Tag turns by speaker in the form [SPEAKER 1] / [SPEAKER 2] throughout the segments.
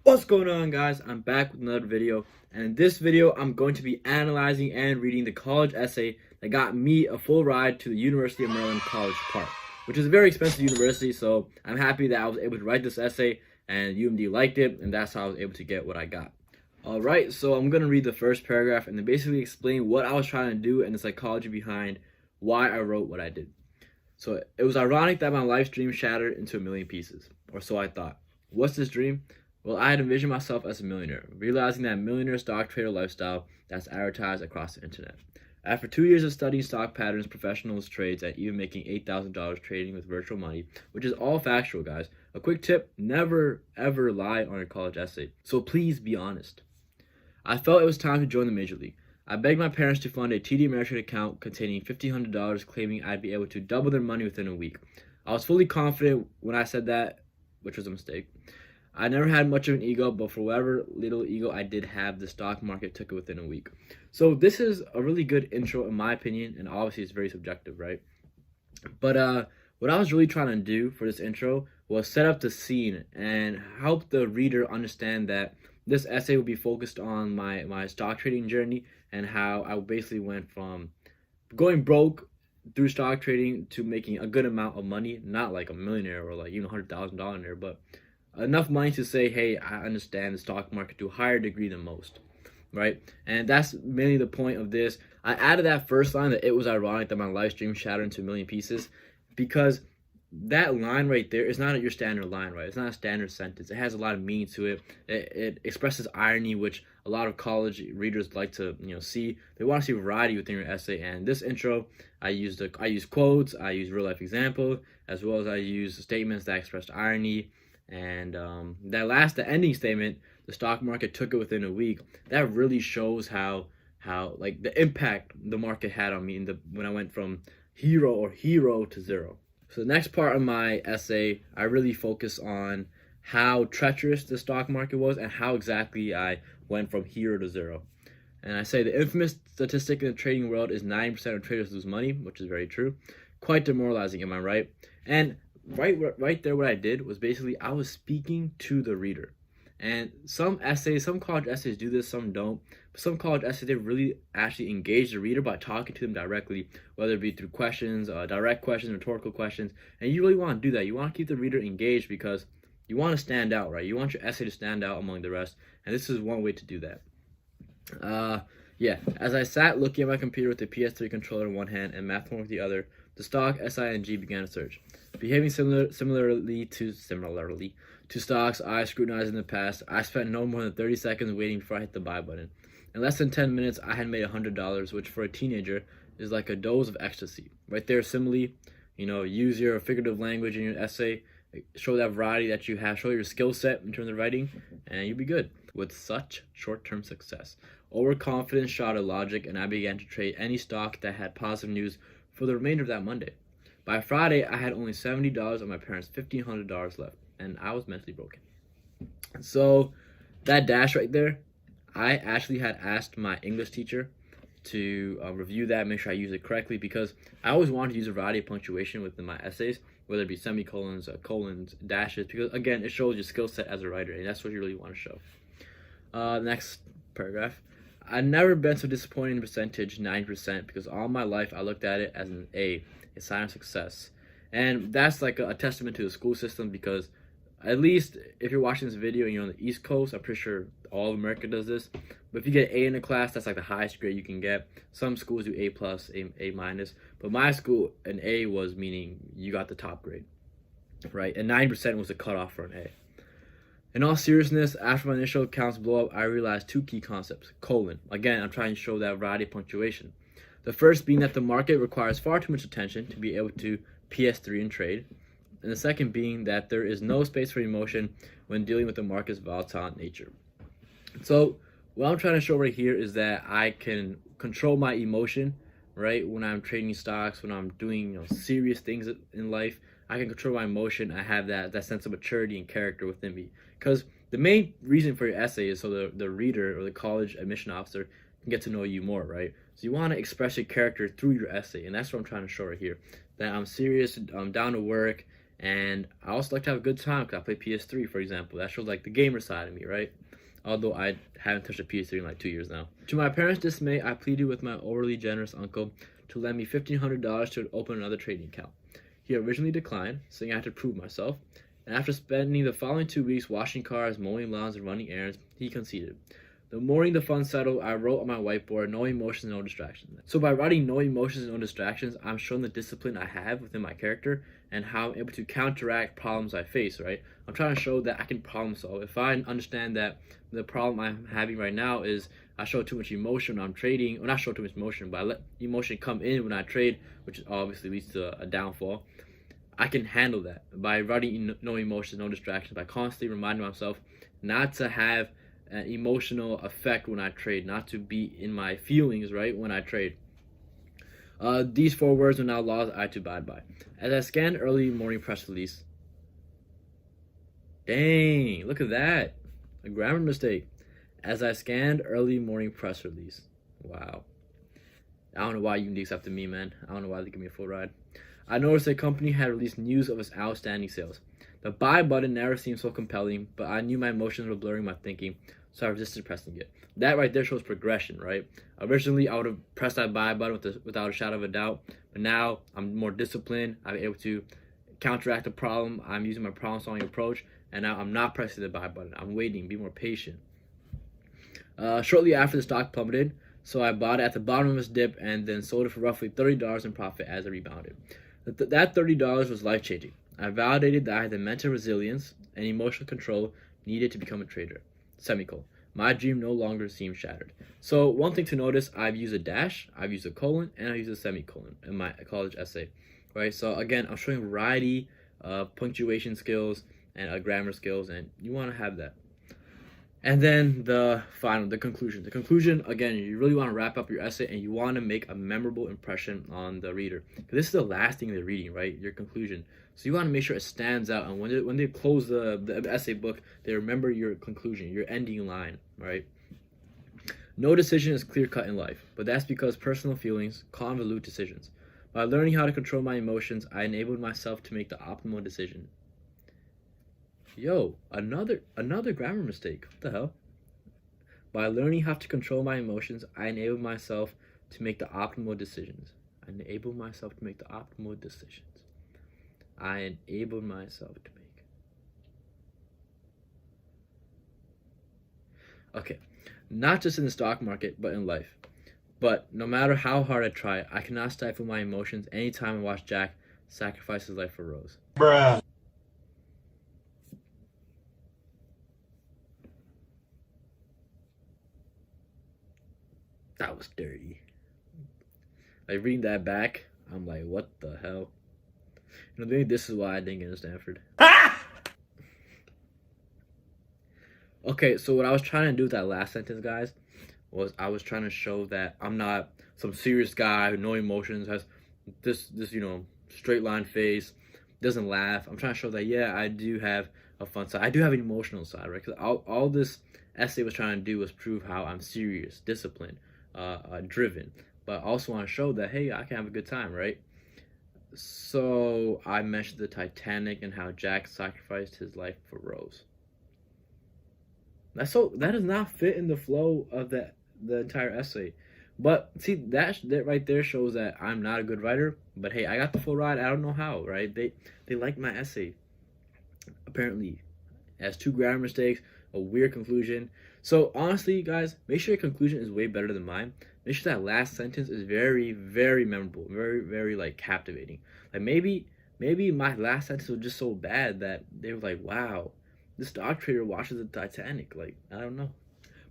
[SPEAKER 1] What's going on, guys? I'm back with another video, and in this video I'm going to be analyzing and reading the college essay that got me a full ride to the University of Maryland College Park, which is a very expensive university. So I'm happy that I was able to write this essay and UMD liked it, and that's how I was able to get what I got. Alright, so I'm going to read the first paragraph and then basically explain what I was trying to do and the psychology behind why I wrote what I did. So it was ironic that my life's dream shattered into a million pieces, or so I thought. What's this dream? Well, I had envisioned myself as a millionaire, realizing that millionaire stock trader lifestyle that's advertised across the internet. After 2 years of studying stock patterns, professionals, trades, and even making $8,000 trading with virtual money, which is all factual, guys. A quick tip, never ever lie on your college essay. So please be honest. I felt it was time to join the major league. I begged my parents to fund a TD Ameritrade account containing $1,500, claiming I'd be able to double their money within a week. I was fully confident when I said that, which was a mistake. I never had much of an ego, but for whatever little ego I did have, the stock market took it within a week. So this is a really good intro in my opinion, and obviously it's very subjective, right? But what I was really trying to do for this intro was set up the scene and help the reader understand that this essay will be focused on my stock trading journey and how I basically went from going broke through stock trading to making a good amount of money, not like a millionaire or like even $100,000 in there, but enough money to say, hey, I understand the stock market to a higher degree than most, right? And that's mainly the point of this. I added that first line that it was ironic that my live stream shattered into a million pieces because that line right there is not your standard line, right? It's not a standard sentence. It has a lot of meaning to it. It expresses irony, which a lot of college readers like to see. They want to see variety within your essay. And this intro, I use quotes, I use real life example, as well as I use statements that expressed irony. And the ending statement, the stock market took it within a week, that really shows how like the impact the market had on me when I went from hero to zero. So the next part of my essay, I really focus on how treacherous the stock market was and how exactly I went from hero to zero. And I say the infamous statistic in the trading world is 90% of traders lose money, which is very true. Quite demoralizing, am I right? And right there, what I did was basically I was speaking to the reader. And some college essays do this, some don't. But some college essays, they really actually engage the reader by talking to them directly, whether it be through questions, direct questions, rhetorical questions. And you really want to do that. You want to keep the reader engaged because you want to stand out, right? You want your essay to stand out among the rest. And this is one way to do that. Yeah, as I sat looking at my computer with the PS3 controller in one hand and math with the other, the stock SING began to search. Behaving similarly to stocks I scrutinized in the past, I spent no more than 30 seconds waiting before I hit the buy button. In less than 10 minutes, I had made $100, which for a teenager is like a dose of ecstasy. Right there, simile, use your figurative language in your essay, show that variety that you have, show your skill set in terms of writing, and you'll be good. With such short-term success, overconfidence shot at logic, and I began to trade any stock that had positive news for the remainder of that Monday. By Friday, I had only $70 on my parents' $1,500 left, and I was mentally broken. So that dash right there, I actually had asked my English teacher to review that, make sure I use it correctly, because I always wanted to use a variety of punctuation within my essays, whether it be semicolons, colons, dashes, because again, it shows your skill set as a writer, and that's what you really want to show. Next paragraph. I've never been so disappointed in percentage, 9%, because all my life I looked at it as an A sign of success. And that's like a testament to the school system, because at least if you're watching this video and you're on the East Coast, I'm pretty sure all of America does this. But if you get A in a class, that's like the highest grade you can get. Some schools do A plus, A minus. But my school, an A was meaning you got the top grade, right? And 9% was the cutoff for an A. In all seriousness, after my initial accounts blow up, I realized two key concepts. Again, I'm trying to show that variety of punctuation. The first being that the market requires far too much attention to be able to PS3 and trade. And the second being that there is no space for emotion when dealing with the market's volatile nature. So what I'm trying to show right here is that I can control my emotion, right? When I'm trading stocks, when I'm doing serious things in life, I can control my emotion. I have that sense of maturity and character within me. Because the main reason for your essay is so the reader or the college admission officer can get to know you more, right? So you want to express your character through your essay, and that's what I'm trying to show right here. That I'm serious, I'm down to work, And I also like to have a good time because I play PS3, for example. That shows like the gamer side of me, right? Although I haven't touched a PS3 in like 2 years now. To my parents' dismay, I pleaded with my overly generous uncle to lend me $1,500 to open another trading account. He originally declined, saying I had to prove myself, and after spending the following 2 weeks washing cars, mowing lawns, and running errands, he conceded. The morning the fun settled, I wrote on my whiteboard, no emotions, no distractions. So by writing no emotions, no distractions, I'm showing the discipline I have within my character and how I'm able to counteract problems I face, right? I'm trying to show that I can problem solve. If I understand that the problem I'm having right now is I show too much emotion when I'm trading, or not show too much emotion, but I let emotion come in when I trade, which obviously leads to a downfall. I can handle that by writing no emotions, no distractions, by constantly reminding myself not to have an emotional effect when I trade, not to be in my feelings, right, when I trade. These 4 words are now laws I had to abide by. As I scanned early morning press release, dang, look at that, a grammar mistake. As I scanned early morning press release, wow. I don't know why uniques after me, man. I don't know why they give me a full ride. I noticed a company had released news of its outstanding sales. The buy button never seemed so compelling, but I knew my emotions were blurring my thinking, so I resisted pressing it. That right there shows progression, right? Originally, I would have pressed that buy button without a shadow of a doubt, but now I'm more disciplined. I'm able to counteract the problem. I'm using my problem-solving approach, and now I'm not pressing the buy button. I'm waiting, be more patient. Shortly after, the stock plummeted, so I bought it at the bottom of its dip and then sold it for roughly $30 in profit as it rebounded. That $30 was life-changing. I validated that I had the mental resilience and emotional control needed to become a trader. Semicolon. My dream no longer seemed shattered. So one thing to notice, I've used a dash, I've used a colon, and I've used a semicolon in my college essay. Right? So again, I'm showing variety, punctuation skills, and grammar skills, and you want to have that. And then the conclusion. The conclusion, again, you really want to wrap up your essay and you want to make a memorable impression on the reader. This is the last thing they're reading, right? Your conclusion. So you want to make sure it stands out. And when they close the essay book, they remember your conclusion, your ending line, right? No decision is clear-cut in life, but that's because personal feelings convolute decisions. By learning how to control my emotions, I enabled myself to make the optimal decision. Yo, another grammar mistake. What the hell? By learning how to control my emotions, I enabled myself to make the optimal decisions. I enabled myself to make the optimal decisions. I enabled myself to make. Okay, not just in the stock market, but in life. But no matter how hard I try, I cannot stifle my emotions anytime I watch Jack sacrifice his life for Rose. Bruh. That was dirty. Like reading that back, I'm like, what the hell? You know, maybe this is why I didn't get into Stanford. Okay, so what I was trying to do with that last sentence, guys, was I was trying to show that I'm not some serious guy who no emotions, has this straight line face, doesn't laugh. I'm trying to show that, yeah, I do have a fun side. I do have an emotional side, right? Because all this essay was trying to do was prove how I'm serious, disciplined, driven, but I also want to show that, hey, I can have a good time, right? So I mentioned the Titanic and how Jack sacrificed his life for Rose. That does not fit in the flow of the entire essay. But see, that right there shows that I'm not a good writer. But hey, I got the full ride. I don't know how, right? They liked my essay. Apparently, it has 2 grammar mistakes, a weird conclusion. So honestly, guys, make sure your conclusion is way better than mine. Make sure that last sentence is very, very memorable, very, very like captivating. Like maybe my last sentence was just so bad that they were like, wow, this stock trader watches the Titanic. Like, I don't know.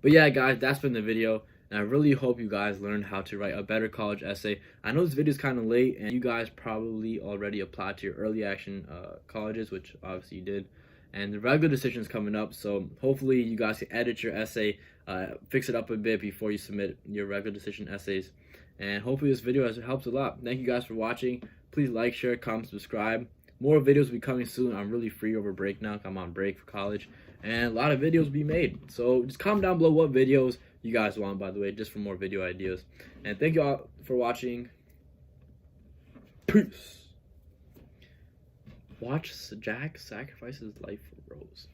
[SPEAKER 1] But yeah, guys, that's been the video. And I really hope you guys learned how to write a better college essay. I know this video is kind of late, and you guys probably already applied to your early action colleges, which obviously you did. And the regular decision is coming up, so hopefully you guys can edit your essay, fix it up a bit before you submit your regular decision essays. And hopefully this video helps a lot. Thank you guys for watching. Please like, share, comment, subscribe. More videos will be coming soon. I'm really free over break now. I'm on break for college. And a lot of videos will be made. So just comment down below what videos you guys want, by the way, just for more video ideas. And thank you all for watching. Peace. Watch Jack sacrifice his life for Rose.